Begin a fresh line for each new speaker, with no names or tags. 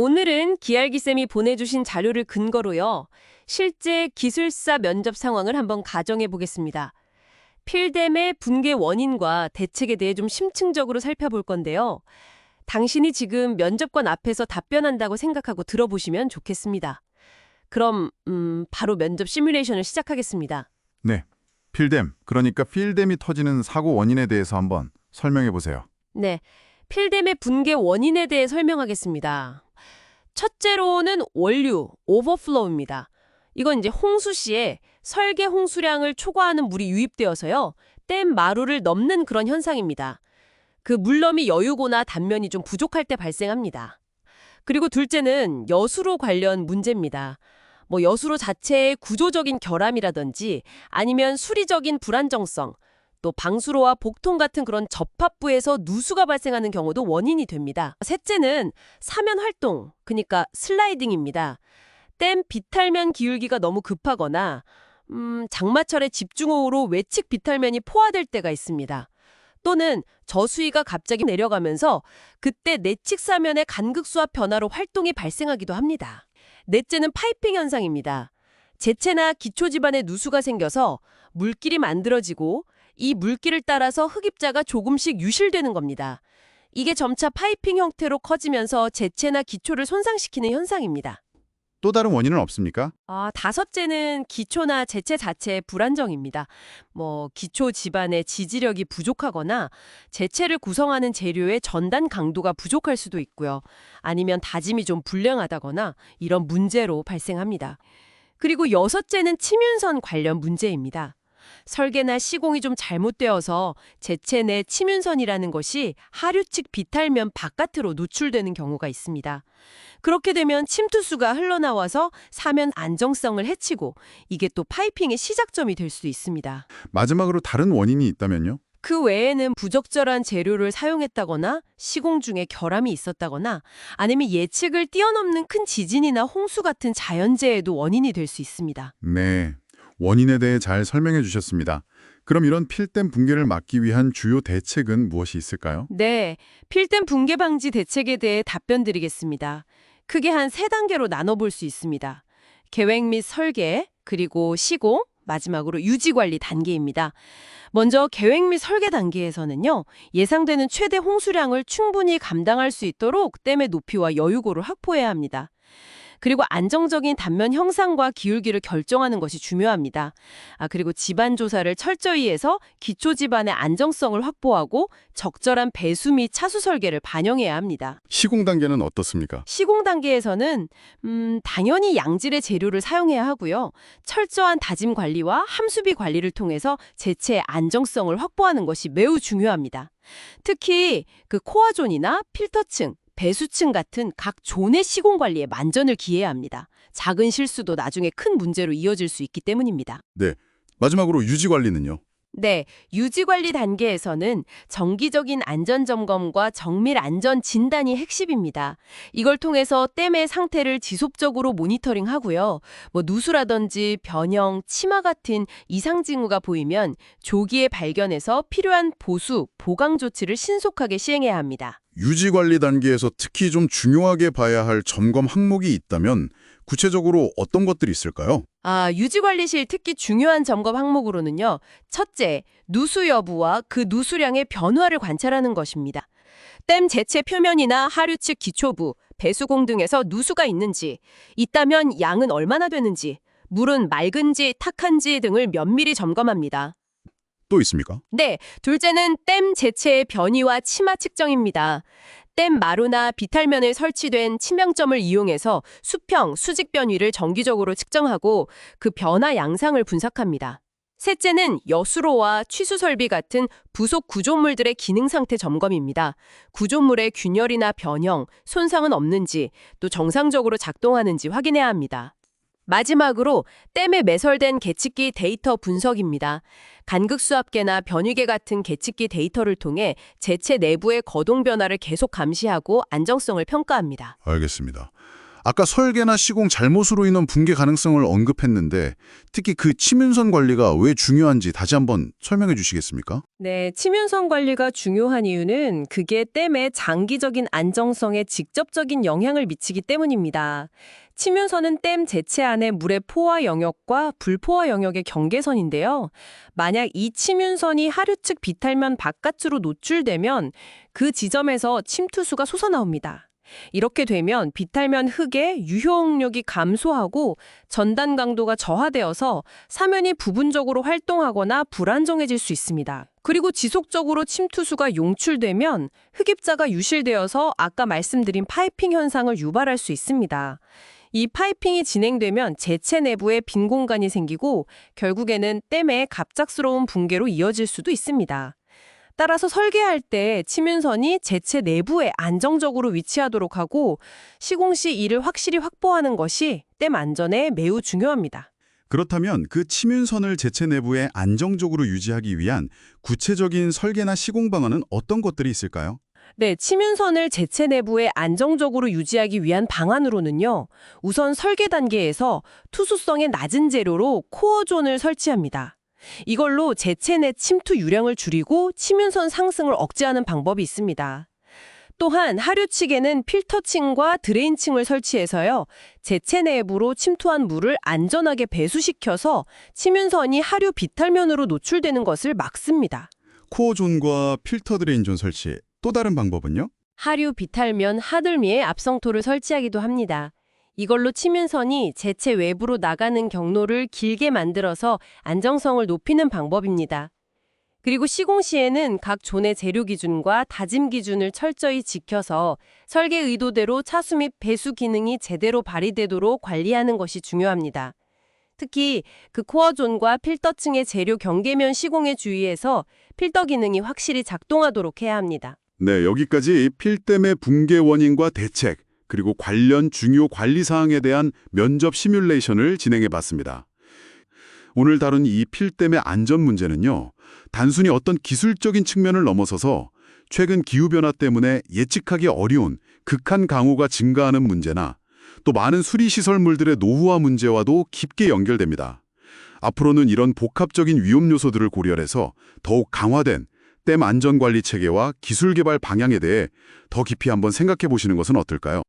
오늘은 기알기쌤이 보내주신 자료를 근거로요. 실제 기술사 면접 상황을 한번 가정해 보겠습니다. 필뎀의 붕괴 원인과 대책에 대해 좀 심층적으로 살펴볼 건데요. 당신이 지금 면접관 앞에서 답변한다고 생각하고 들어보시면 좋겠습니다. 그럼 바로 면접 시뮬레이션을 시작하겠습니다.
네, 필뎀, 그러니까 필뎀이 터지는 사고 원인에 대해서 한번 설명해 보세요.
네, 필뎀의 붕괴 원인에 대해 설명하겠습니다. 첫째로는 원류, 오버플로우입니다. 이건 이제 홍수 시에 설계 홍수량을 초과하는 물이 유입되어서요. 댐 마루를 넘는 그런 현상입니다. 그 물넘이 여유고나 단면이 좀 부족할 때 발생합니다. 그리고 둘째는 여수로 관련 문제입니다. 여수로 자체의 구조적인 결함이라든지 아니면 수리적인 불안정성, 또 방수로와 복통 같은 그런 접합부에서 누수가 발생하는 경우도 원인이 됩니다. 셋째는 사면 활동, 그러니까 슬라이딩입니다. 댐 비탈면 기울기가 너무 급하거나 장마철에 집중호우로 외측 비탈면이 포화될 때가 있습니다. 또는 저수위가 갑자기 내려가면서 그때 내측 사면의 간극수압 변화로 활동이 발생하기도 합니다. 넷째는 파이핑 현상입니다. 제체나 기초 지반에 누수가 생겨서 물길이 만들어지고 이 물길을 따라서 흡입자가 조금씩 유실되는 겁니다. 이게 점차 파이핑 형태로 커지면서 제체나 기초를 손상시키는 현상입니다.
또 다른 원인은 없습니까?
다섯째는 기초나 제체 자체의 불안정입니다. 기초 지반의 지지력이 부족하거나 제체를 구성하는 재료의 전단 강도가 부족할 수도 있고요. 아니면 다짐이 좀 불량하다거나 이런 문제로 발생합니다. 그리고 여섯째는 침윤선 관련 문제입니다. 설계나 시공이 좀 잘못되어서 제체 내 침윤선이라는 것이 하류 측 비탈면 바깥으로 노출되는 경우가 있습니다. 그렇게 되면 침투수가 흘러나와서 사면 안정성을 해치고 이게 또 파이핑의 시작점이 될 수도 있습니다.
마지막으로 다른 원인이 있다면요?
그 외에는 부적절한 재료를 사용했다거나 시공 중에 결함이 있었다거나 아니면 예측을 뛰어넘는 큰 지진이나 홍수 같은 자연재해도 원인이 될 수 있습니다.
네, 원인에 대해 잘 설명해 주셨습니다. 그럼 이런 필뎀 붕괴를 막기 위한 주요 대책은 무엇이 있을까요?
네, 필뎀 붕괴 방지 대책에 대해 답변 드리겠습니다. 크게 한 세 단계로 나눠볼 수 있습니다. 계획 및 설계, 그리고 시공, 마지막으로 유지관리 단계입니다. 먼저 계획 및 설계 단계에서는요. 예상되는 최대 홍수량을 충분히 감당할 수 있도록 댐의 높이와 여유고를 확보해야 합니다. 그리고 안정적인 단면 형상과 기울기를 결정하는 것이 중요합니다. 그리고 지반 조사를 철저히 해서 기초 지반의 안정성을 확보하고 적절한 배수 및 차수 설계를 반영해야 합니다.
시공 단계는 어떻습니까?
시공 단계에서는 당연히 양질의 재료를 사용해야 하고요. 철저한 다짐 관리와 함수비 관리를 통해서 제체의 안정성을 확보하는 것이 매우 중요합니다. 특히 그 코어존이나 필터층, 배수층 같은 각 존의 시공 관리에 만전을 기해야 합니다. 작은 실수도 나중에 큰 문제로 이어질 수 있기 때문입니다.
네, 마지막으로 유지 관리는요?
네, 유지관리 단계에서는 정기적인 안전점검과 정밀 안전 진단이 핵심입니다. 이걸 통해서 댐의 상태를 지속적으로 모니터링하고요. 누수라든지 변형, 침하 같은 이상 징후가 보이면 조기에 발견해서 필요한 보수, 보강 조치를 신속하게 시행해야 합니다.
유지 관리 단계에서 특히 좀 중요하게 봐야 할 점검 항목이 있다면 구체적으로 어떤 것들이 있을까요?
유지관리실 특히 중요한 점검 항목으로는요. 첫째, 누수 여부와 그 누수량의 변화를 관찰하는 것입니다. 댐 제체 표면이나 하류 측 기초부, 배수공 등에서 누수가 있는지, 있다면 양은 얼마나 되는지, 물은 맑은지 탁한지 등을 면밀히 점검합니다.
또 있습니까?
네, 둘째는 댐 제체의 변이와 침하 측정입니다. 댐 마루나 비탈면에 설치된 치명점을 이용해서 수평, 수직 변위를 정기적으로 측정하고 그 변화 양상을 분석합니다. 셋째는 여수로와 취수 설비 같은 부속 구조물들의 기능 상태 점검입니다. 구조물의 균열이나 변형, 손상은 없는지, 또 정상적으로 작동하는지 확인해야 합니다. 마지막으로 댐에 매설된 계측기 데이터 분석입니다. 간극수압계나 변위계 같은 계측기 데이터를 통해 제체 내부의 거동 변화를 계속 감시하고 안정성을 평가합니다.
알겠습니다. 아까 설계나 시공 잘못으로 인한 붕괴 가능성을 언급했는데 특히 그 치문선 관리가 왜 중요한지 다시 한번 설명해 주시겠습니까?
네, 치면선 관리가 중요한 이유는 그게 댐의 장기적인 안정성에 직접적인 영향을 미치기 때문입니다. 치면선은 댐 제체 안의 물의 포화 영역과 불포화 영역의 경계선인데요. 만약 이 치면선이 하류 측 비탈면 바깥으로 노출되면 그 지점에서 침투수가 솟아나옵니다. 이렇게 되면 비탈면 흙의 유효응력이 감소하고 전단 강도가 저하되어서 사면이 부분적으로 활동하거나 불안정해질 수 있습니다. 그리고 지속적으로 침투수가 용출되면 흡입자가 유실되어서 아까 말씀드린 파이핑 현상을 유발할 수 있습니다. 이 파이핑이 진행되면 제체 내부에 빈 공간이 생기고 결국에는 댐의 갑작스러운 붕괴로 이어질 수도 있습니다. 따라서 설계할 때 치문선이 제체 내부에 안정적으로 위치하도록 하고 시공 시 이를 확실히 확보하는 것이 댐 안전에 매우 중요합니다.
그렇다면 그 치문선을 제체 내부에 안정적으로 유지하기 위한 구체적인 설계나 시공 방안은 어떤 것들이 있을까요?
네, 치문선을 제체 내부에 안정적으로 유지하기 위한 방안으로는요. 우선 설계 단계에서 투수성의 낮은 재료로 코어존을 설치합니다. 이걸로 제체 내 침투 유량을 줄이고 치문선 상승을 억제하는 방법이 있습니다. 또한 하류 측에는 필터층과 드레인층을 설치해서요. 제체 내부로 침투한 물을 안전하게 배수시켜서 치문선이 하류 비탈면으로 노출되는 것을 막습니다.
코어존과 필터 드레인존 설치, 또 다른 방법은요?
하류 비탈면 하들미에 압성토를 설치하기도 합니다. 이걸로 치문선이 제체 외부로 나가는 경로를 길게 만들어서 안정성을 높이는 방법입니다. 그리고 시공 시에는 각 존의 재료 기준과 다짐 기준을 철저히 지켜서 설계 의도대로 차수 및 배수 기능이 제대로 발휘되도록 관리하는 것이 중요합니다. 특히 그 코어존과 필터층의 재료 경계면 시공에 주의해서 필터 기능이 확실히 작동하도록 해야 합니다.
네, 여기까지 필댐의 붕괴 원인과 대책, 그리고 관련 중요 관리 사항에 대한 면접 시뮬레이션을 진행해 봤습니다. 오늘 다룬 이 필댐의 안전 문제는요, 단순히 어떤 기술적인 측면을 넘어서서 최근 기후변화 때문에 예측하기 어려운 극한 강우가 증가하는 문제나 또 많은 수리시설물들의 노후화 문제와도 깊게 연결됩니다. 앞으로는 이런 복합적인 위험 요소들을 고려해서 더욱 강화된 댐 안전관리 체계와 기술 개발 방향에 대해 더 깊이 한번 생각해 보시는 것은 어떨까요?